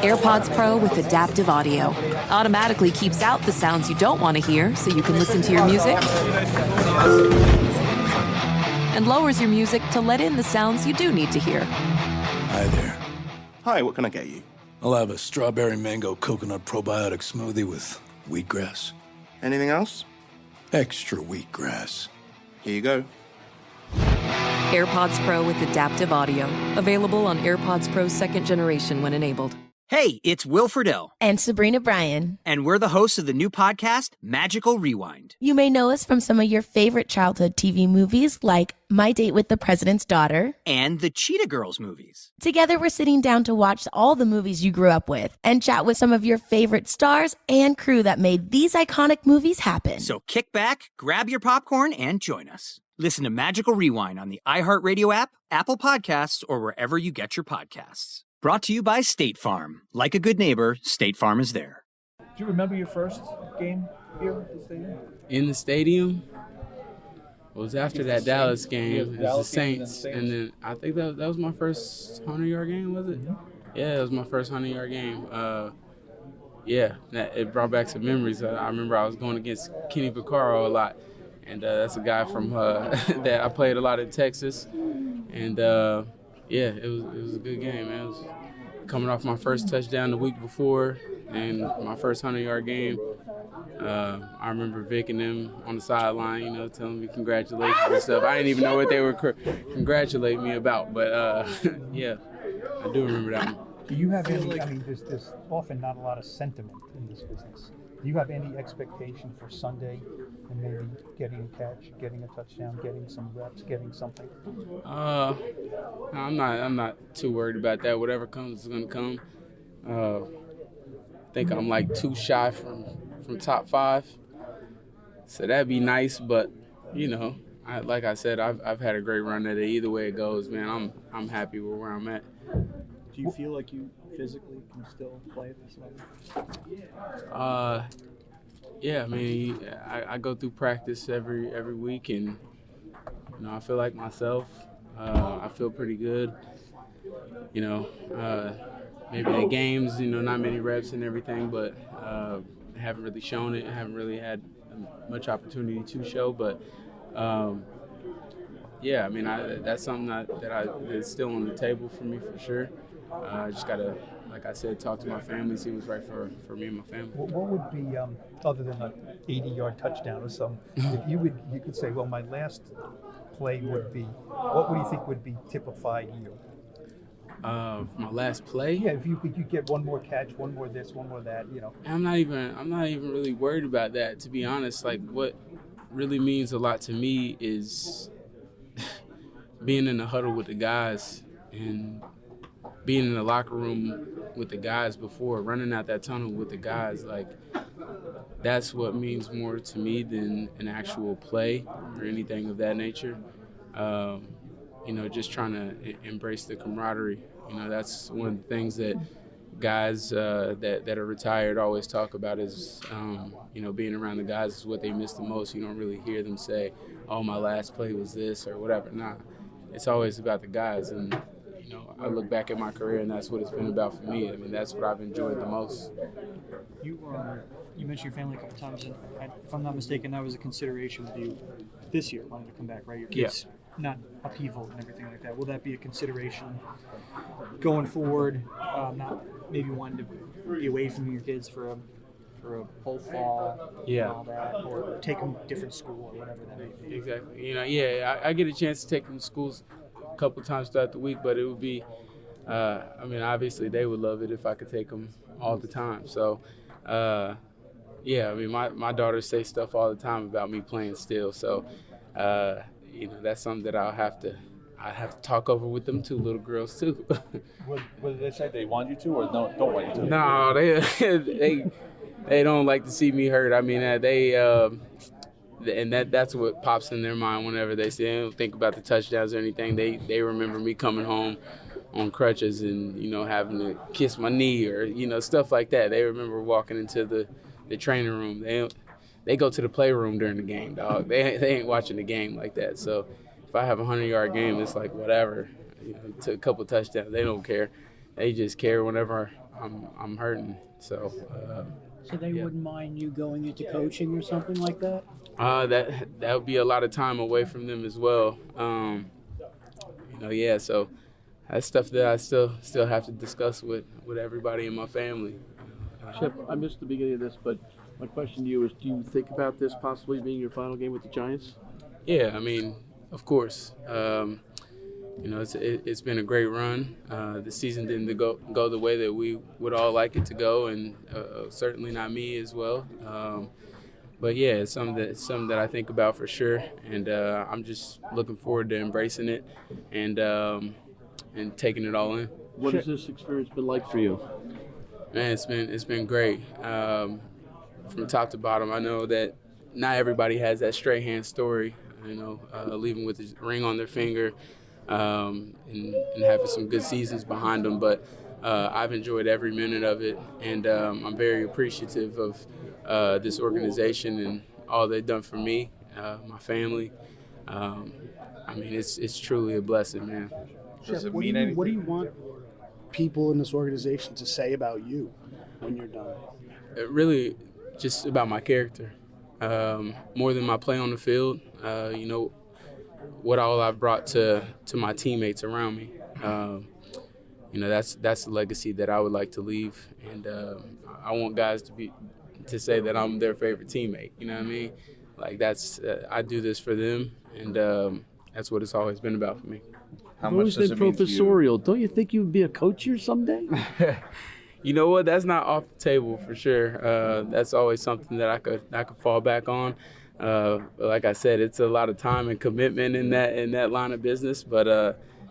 AirPods Pro with adaptive audio automatically keeps out the sounds you don't want to hear so you can listen to your music, and lowers your music to let in the sounds you do need to hear. Hi there. Hi, what can I get you? I'll have a strawberry mango coconut probiotic smoothie with wheatgrass. Anything else? Extra wheatgrass. Here you go. AirPods Pro with adaptive audio. Available on AirPods Pro 2nd generation when enabled. Hey, it's Will Friedle. And Sabrina Bryan. And we're the hosts of the new podcast, Magical Rewind. You may know us from some of your favorite childhood TV movies like My Date with the President's Daughter. And the Cheetah Girls movies. Together, we're sitting down to watch all the movies you grew up with and chat with some of your favorite stars and crew that made these iconic movies happen. So kick back, grab your popcorn, and join us. Listen to Magical Rewind on the iHeartRadio app, Apple Podcasts, or wherever you get your podcasts. Brought to you by State Farm. Like a good neighbor, State Farm is there. Do you remember your first game here at the stadium? In the stadium? It was after that Dallas game. It was the Saints. And then I think that was my first 100-yard game, was it? Mm-hmm. Yeah, it was my first 100-yard game. It brought back some memories. I remember I was going against Kenny Vaccaro a lot. And that's a guy from that I played a lot in Texas. And it was a good game, man. It was coming off my first touchdown the week before and my first 100-yard game. I remember Vic and them on the sideline, telling me congratulations and stuff. I didn't even know what they were congratulating me about, but I do remember that one. Do you have any, there's often not a lot of sentiment in this business. Do you have any expectation for Sunday and maybe getting a catch, getting a touchdown, getting some reps, getting something? I'm not too worried about that. Whatever comes is gonna come. I think I'm like 2 shy from top 5, so that'd be nice. But like I said, I've had a great run at it. Either way it goes, man, I'm happy with where I'm at. Do you feel like you physically can still play at this level? Yeah, I go through practice every week, and I feel like myself. I feel pretty good. Maybe the games, not many reps and everything, but haven't really shown it. I haven't really had much opportunity to show, but that's something that's still on the table for me for sure. I just gotta, like I said, talk to my family, see what's right for me and my family. What would be, other than an 80-yard touchdown or something, if you could say, well, my last play would be, what would you think would be typified you? My last play? Yeah, if you get one more catch, one more this, one more that, I'm not even really worried about that, to be honest. Like, what really means a lot to me is being in the huddle with the guys and being in the locker room with the guys before, running out that tunnel with the guys. Like, that's what means more to me than an actual play or anything of that nature. Just trying to embrace the camaraderie. That's one of the things that guys that are retired always talk about is, being around the guys is what they miss the most. You don't really hear them say, oh, my last play was this or whatever. Nah, it's always about the guys. And, I look back at my career, and that's what it's been about for me. That's what I've enjoyed the most. You mentioned your family a couple times, and if I'm not mistaken, that was a consideration with you this year, wanting to come back, right? Your kids, not upheaval and everything like that. Will that be a consideration going forward? Not maybe wanting to be away from your kids for a whole fall, and all that, or take them to different school or whatever that may be. Exactly. I get a chance to take them to schools a couple times throughout the week, but it would be, obviously they would love it if I could take them all the time. So, my daughters say stuff all the time about me playing still. So, that's something that I have to talk over with them two little girls too. What did they say? They want you to, or don't want you to? No, they don't like to see me hurt. That's what pops in their mind whenever they don't think about the touchdowns or anything. They remember me coming home on crutches and having to kiss my knee or stuff like that. They remember walking into the training room. They go to the playroom during the game, dog. They ain't watching the game like that. So if I have a 100-yard game, it's like whatever. Took a couple touchdowns. They don't care. They just care whenever I'm hurting. So they wouldn't mind you going into coaching or something like that? That would be a lot of time away from them as well. So that's stuff that I still have to discuss with everybody in my family. Shep, I missed the beginning of this, but my question to you is, do you think about this possibly being your final game with the Giants? Yeah, I mean, of course. It's been a great run. The season didn't go the way that we would all like it to go, and certainly not me as well. But yeah, it's something that I think about for sure, and I'm just looking forward to embracing it and taking it all in. What has this experience been like for you? Man, it's been great. From top to bottom, I know that not everybody has that straight hand story. Leaving with the ring on their finger, and having some good seasons behind them. But I've enjoyed every minute of it, and I'm very appreciative of this organization and all they've done for me, my family. It's truly a blessing, man. Does it mean anything? What do you want people in this organization to say about you when you're done? Really, just about my character, more than my play on the field. What all I've brought to my teammates around me. That's the legacy that I would like to leave, and I want guys to say that I'm their favorite teammate. You know what I mean? Like I do this for them, and that's what it's always been about for me. How much does it mean professorial? Don't you think you'd be a coach here someday? You know what? That's not off the table for sure. That's always something that I could fall back on. Like I said, it's a lot of time and commitment in that line of business, but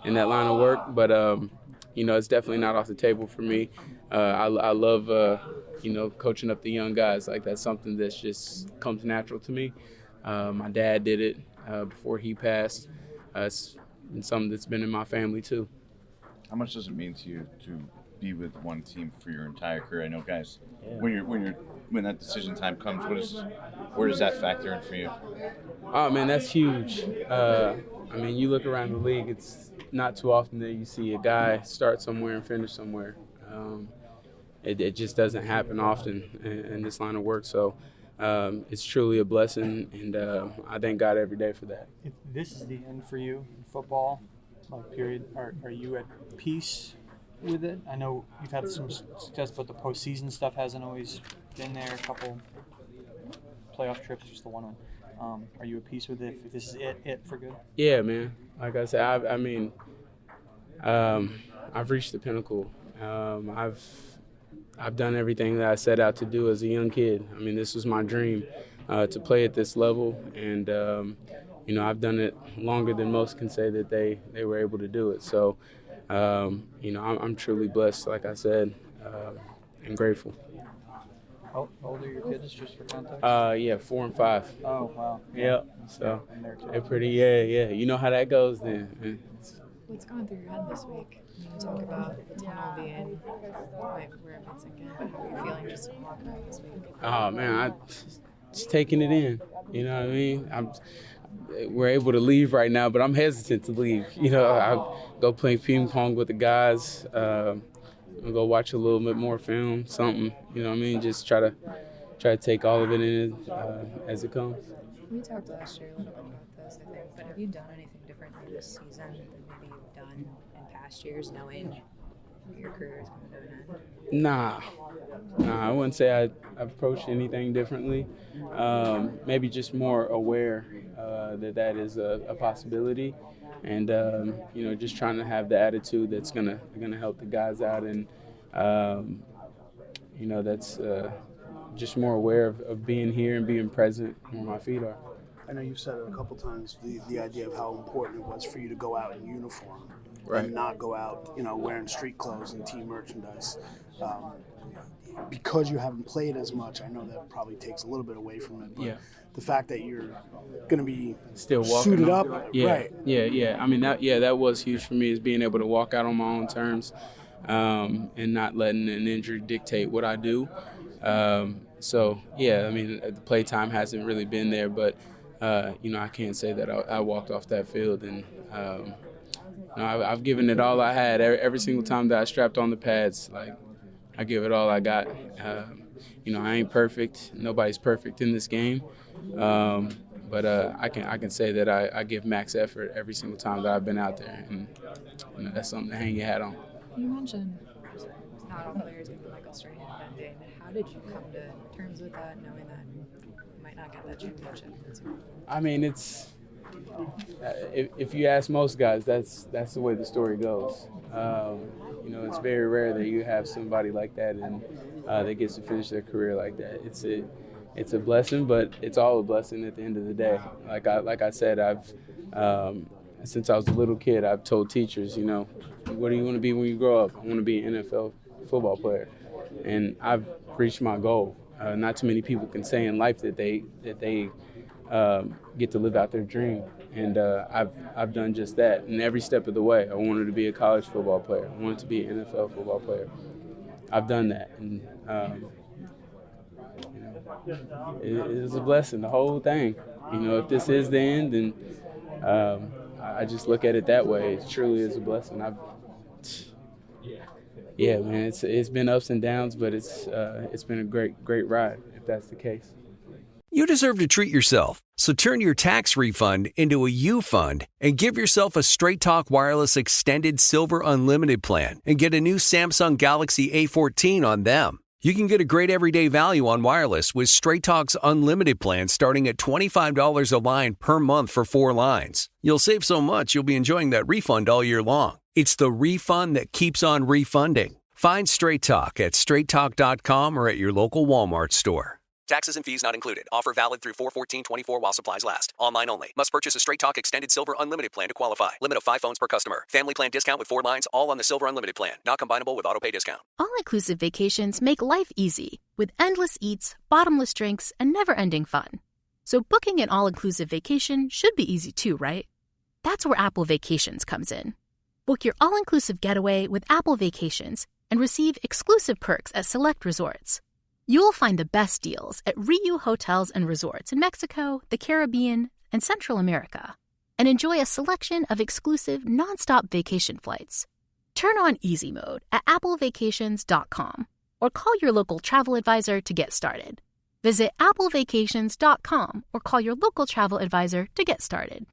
in that line of work. But it's definitely not off the table for me. I love coaching up the young guys. Like that's something that's just comes natural to me. My dad did it before he passed. It's something that's been in my family too. How much does it mean to you to be with one team for your entire career? I know, guys, when that decision time comes, where does that factor in for you? Oh man, that's huge. You look around the league; it's not too often that you see a guy start somewhere and finish somewhere. It just doesn't happen often in this line of work. So it's truly a blessing, and I thank God every day for that. If this is the end for you in football, period, are you at peace with it? I know you've had some success, but the postseason stuff hasn't always been there. A couple playoff trips, just the one. Are you at peace with it? If this is it for good? Yeah, man. Like I said, I've reached the pinnacle. I've done everything that I set out to do as a young kid. This was my dream, to play at this level, and I've done it longer than most can say that they were able to do it. So. I'm truly blessed, like I said, and grateful. How old are your kids, just for context? 4 and 5. Oh, wow. Yeah. So they're pretty. Yeah. You know how that goes then. What's going through your head this week? You talk about the tunnel being where it's again, but how are you feeling just to walk out this week? Oh man, I just taking it in. You know what I mean? We're able to leave right now, but I'm hesitant to leave. I go play ping pong with the guys. I'll go watch a little bit more film, something. You know what I mean? Just try to take all of it in as it comes. We talked last year a little bit about this, I think, but have you done anything differently this season than maybe you've done in past years, knowing your career is coming to an end? Nah, I wouldn't say I've approached anything differently. Maybe just more aware that is a possibility, and just trying to have the attitude that's gonna help the guys out, and that's just more aware of being here and being present where my feet are. I know you've said it a couple times, the idea of how important it was for you to go out in uniform, right, and not go out, wearing street clothes and team merchandise. Because you haven't played as much, I know that probably takes a little bit away from it. But the fact that you're going to be still walking suited up, right? Yeah. That was huge for me, is being able to walk out on my own terms, and not letting an injury dictate what I do. The play time hasn't really been there, but I can't say that I walked off that field, and I've given it all I had every single time that I strapped on the pads. Like, I give it all I got. I ain't perfect. Nobody's perfect in this game. But I can say that I give max effort every single time that I've been out there, and that's something to hang your hat on. You mentioned not all players get the Michael Strahan bending. How did you come to terms with that, knowing that you might not get that championship? I mean, it's if you ask most guys, that's the way the story goes. It's very rare that you have somebody like that and that gets to finish their career like that. It's a blessing, but it's all a blessing at the end of the day. Like I said, I've since I was a little kid, I've told teachers, what do you want to be when you grow up? I want to be an NFL football player, and I've reached my goal. Not too many people can say in life that they get to live out their dream, and I've done just that. And every step of the way, I wanted to be a college football player. I wanted to be an NFL football player. I've done that, and it was a blessing, the whole thing. If this is the end, then I just look at it that way. It truly is a blessing. Man, it's been ups and downs, but it's been a great ride, if that's the case. You deserve to treat yourself, so turn your tax refund into a U fund and give yourself a Straight Talk Wireless Extended Silver Unlimited plan and get a new Samsung Galaxy A14 on them. You can get a great everyday value on wireless with Straight Talk's Unlimited plan starting at $25 a line per month for 4 lines. You'll save so much you'll be enjoying that refund all year long. It's the refund that keeps on refunding. Find Straight Talk at straighttalk.com or at your local Walmart store. Taxes and fees not included. Offer valid through 4/14/24 while supplies last. Online only. Must purchase a Straight Talk Extended Silver Unlimited plan to qualify. Limit of 5 phones per customer. Family plan discount with 4 lines, all on the Silver Unlimited plan. Not combinable with auto-pay discount. All-inclusive vacations make life easy with endless eats, bottomless drinks, and never-ending fun. So booking an all-inclusive vacation should be easy too, right? That's where Apple Vacations comes in. Book your all-inclusive getaway with Apple Vacations and receive exclusive perks at select resorts. You'll find the best deals at Riu Hotels and Resorts in Mexico, the Caribbean, and Central America, and enjoy a selection of exclusive nonstop vacation flights. Turn on easy mode at applevacations.com or call your local travel advisor to get started. Visit applevacations.com or call your local travel advisor to get started.